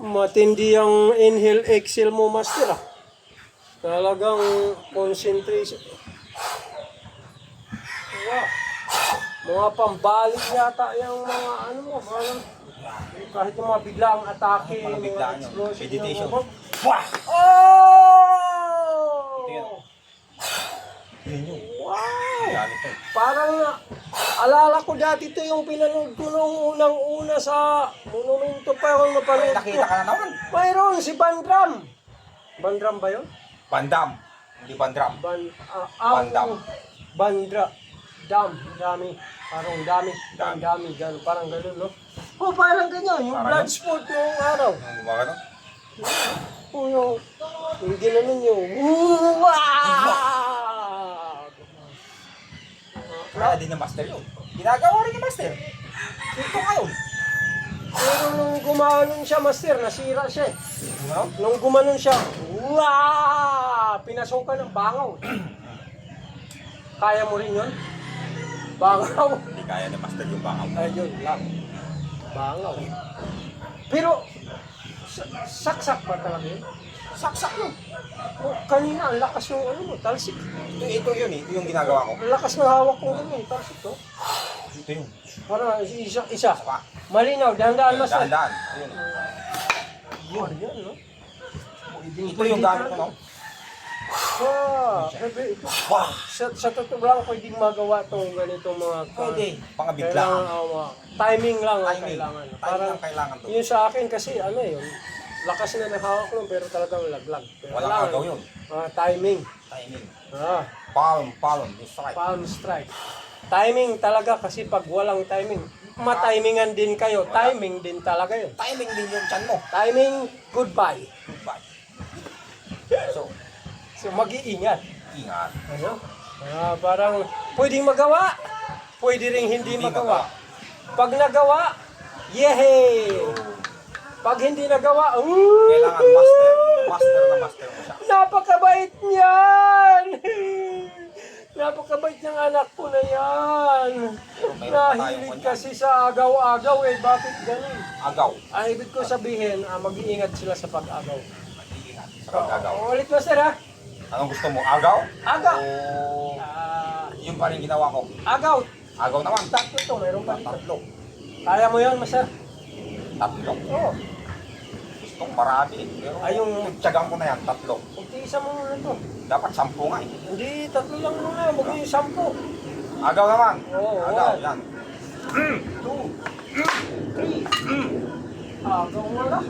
Matindi ang inhale, exhale mo, master ah. Talagang concentration. Wow. Mga pambalik yata yung mga ano mo, parang kahit yung mga biglaang atake, Parang mga biglaan yun. explosion. Meditation. Wah! Tingnan. Oh! Yun yun. Wow! Yan ito. Parang alala ko dati ito yung pinanood ko nung unang-una sa monumento pa yung May napanood ko. nakita ka na naman. Mayroon si Bandram. Bandram ba yun? Bandam. Hindi bandram. Bandam. Bandra. Dam. Dami. Parang dami. Dami. Dami. Dami. Parang ganun, no? Oh, parang ganyan. Yung Parang blood ganun. sport yung araw. Ang mga ano? Oh, yung ginanon yung wow! Kaya din ng master yun. Ginagawa rin ni master. Ito ngayon. Pero nung gumanon siya, master, nasira siya. Ano? Nung gumanon siya, wow! Pinasukan ng bangaw. Kaya mo rin yun? Bangaw. Hindi kaya ni master yung bangaw. Ayun lang. Bangaw. Pero, saksak ba talaga yun? Saksak yun. Oh, kanina, ang lakas yung ano mo, talsik. Ito yun eh. Ito yung ginagawa ko. Ang lakas ng hawak ko ganyan, talsik to. Ito yun. Para isa. Pa. Malinaw, dahan-dahan mas. Dahan-dahan. Ayun. Yun, yan, no? Ito yung gamit ko, no? Ito. Wow! Sa totoo lang, pwedeng magawa itong ganitong mga... Pwede. Mga Kailangan, biglaan. timing lang ang Timing. kailangan. Timing ang kailangan doon. Yun sa akin kasi, ano yun, lakas na nahawak lang, pero talagang laglag. Pero Walang kailangan, agaw yun. Timing. Timing. Ah, Palm. Yung strike. palm strike. Timing talaga kasi pag walang timing, matimingan din kayo. Timing din talaga yun. Timing din yung chan mo. Timing, goodbye. Goodbye. So, mag-iingat. ingat. Ano? Parang pwedeng magawa, pwede ring hindi magawa. Pag nagawa, yehey! Pag hindi nagawa, Kailangan master. Master na master mo siya. napakabait niyan! Napakabait ng anak ko na yan. Nahilig kasi sa agaw-agaw eh. Bakit ganun? Agaw. Ang ibig ko sabihin, mag-iingat sila sa pag-agaw. Mag-iingat sa pag-agaw. Ulit master ha? Anong gusto mo? Agaw? Agaw. O yun pa rin ginawa ko. Agaw. Agaw naman. Tatlo to, mayroon pa dito. Tatlo. Kaya mo yun, master? Tatlo. Oo. Gustong marami. Pero tsagang ko na yan. Tatlo. Pagtiisa mo muna to. Dapat 10 nga eh. Hindi, tatlo lang muna. Magiging 10. Agaw naman. Oo, Agaw. yan. Yan. 2, 3. Agaw mo lang.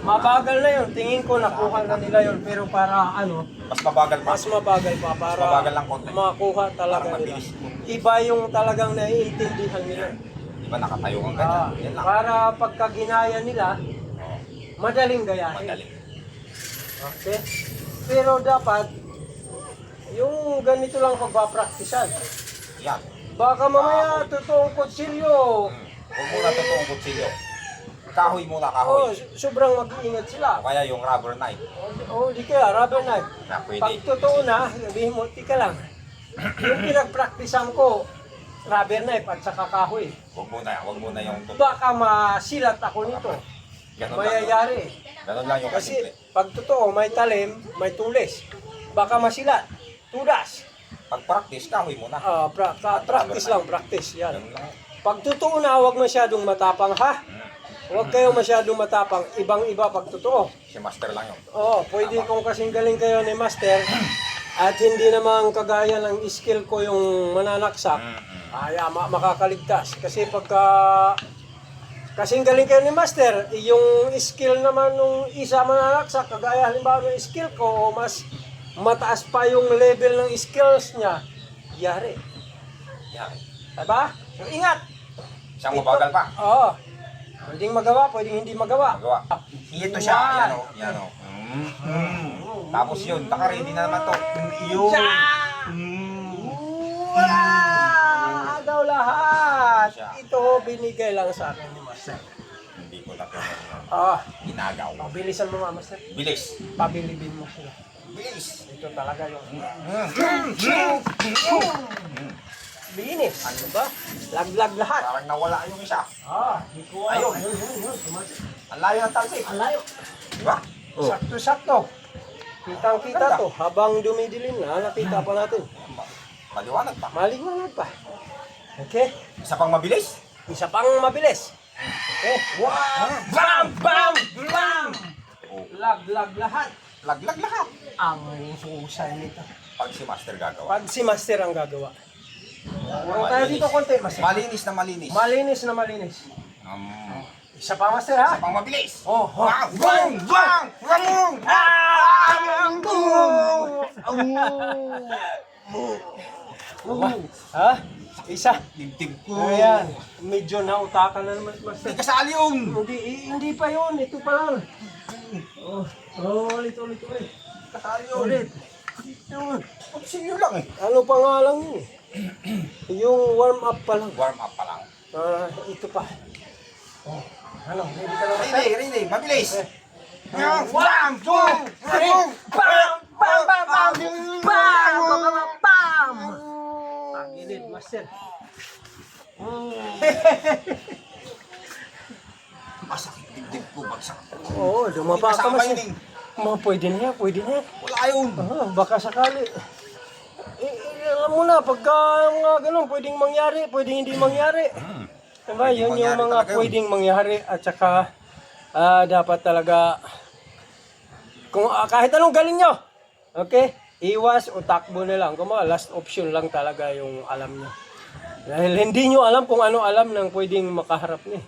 Mabagal na yun. Tingin ko nakuha na nila yun. Pero para ano, Mas mabagal pa. mas mabagal pa. Para Mas mabagal lang konti. makuha talaga Parang nila. mabilis. Iba yung talagang naiintindihan nila. Di ba nakatayo kang ganyan? Yan lang. Para pagka ginaya nila, Oo. madaling gayahin. Madali. Okay? Pero dapat, yung ganito lang pagbapraktisan. Yan. Baka mamaya totoong kutsilyo. Huwag muna totoong kutsilyo. Kahoy muna, Oh, kahoy. sobrang mag-iingat sila. O kaya yung rubber knife. Di kaya, rubber knife. Na Pag pwede. totoo na, sabihin mo, tika lang. Yung pinagpraktisan ko, rubber knife at saka kahoy. Huwag muna yung totoo. Baka masilat ako nito. Ganun lang. Mayayari. Ganun lang yung Kasi kasimple. pag totoo, may talim, may tulis. Baka masilat. Tudas. Pag practice, kahoy muna. Practice lang, practice. Yan. Ganun lang. Pag totoo na, huwag masyadong matapang ha. Huwag kayong masyadong matapang. Ibang-iba pag totoo. Si master lang yun. Oo, pwede kung kasing galing kayo ni Master at hindi naman kagaya ng skill ko yung mananaksak, makakaligtas. Kasi pagka kasing galing kayo ni Master, yung skill naman nung isa mananaksak, kagaya halimbawa ng skill ko, o mas mataas pa yung level ng skills niya, yari. Yan. Diba? So, ingat! Siyang mabagal pa. Oo. Pwedeng magawa, pwedeng hindi magawa. Magawa. Ito siya. Yan o. Yan o. Tapos yun. Naka-ready na naman to. Yun. Wala! Agaw lahat! Siya. Ito, binigay lang sa akin ni Master. Hindi ko na pinag Inagaw. Pabilisan mo nga, Master. Bilis. Pabilibin mo sila. Bilis. Ito talaga yung... malinis. Diba? Laglag lahat. Parang nawala yung isa. Di ko alam. Ayun. Ayun. Ang layo ng talsik. Ang layo. Diba? Sakto-sakto. Kitang-kita Ganda. to. Habang dumidilim na, nakita pa natin. Maliwanag pa. Maliwanag pa. Okay? Isa pang mabilis. Isa pang mabilis. Okay? Wow! Bam! Bam! Bam! Laglag lahat. Laglag lahat. Ang susay nito. Pag si Master gagawa. Pag si Master ang gagawa. Huwag tayo dito konti, Master. Malinis na malinis. Malinis na malinis. Um, Isa pa, Master, ha? isa pang mabilis. Oh, Bang! Bang! Bang! Bang! Ha? Isa. Dibdib ko. Ayan. Medyo nautakan na naman, Master. Hindi kasali yun. Hindi pa yun. Ito pa lang. Ulit. Kasali yun. Ulit. Pagsilyo lang eh. Ano pa nga lang yun? Yung warm up pa lang. Warm up pa lang. Ito pa. Ano? Ready ka na, Master? Ready. Mabilis. Eh. Bang! Bang! Bang! Bang! Bam! Ang init, Master. Masakit dibdib ko. Bagsak. Oo, dumapa ka, Kasama Master. yun eh. Pwede na yan. Wala yun. Baka sakali. Alam mo na, pagka mga ganun, pwedeng mangyari, pwedeng hindi mangyari. Diba? Pwedeng Yun yung mangyari mga talaga yun. pwedeng mangyari at saka dapat talaga kung kahit anong galing nyo, okay? Iwas o takbo na lang. Kung mga last option lang talaga yung alam nyo. Dahil hindi nyo alam kung ano alam ng pwedeng makaharap nyo.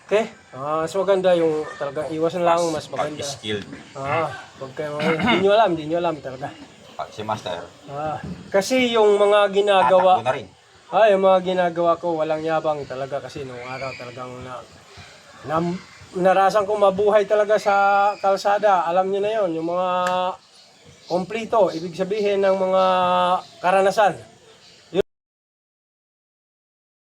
Okay? Mas maganda yung talaga iwas na lang, mas maganda. Pag-skilled. Pagka hindi nyo alam talaga. Pag si Master. Kasi yung mga ginagawa, Tatakbo na rin. yung mga ginagawa ko walang yabang talaga kasi nung araw talagang narasan ko mabuhay talaga sa kalsada. Alam niyo na yon yung mga komplito, ibig sabihin ng mga karanasan.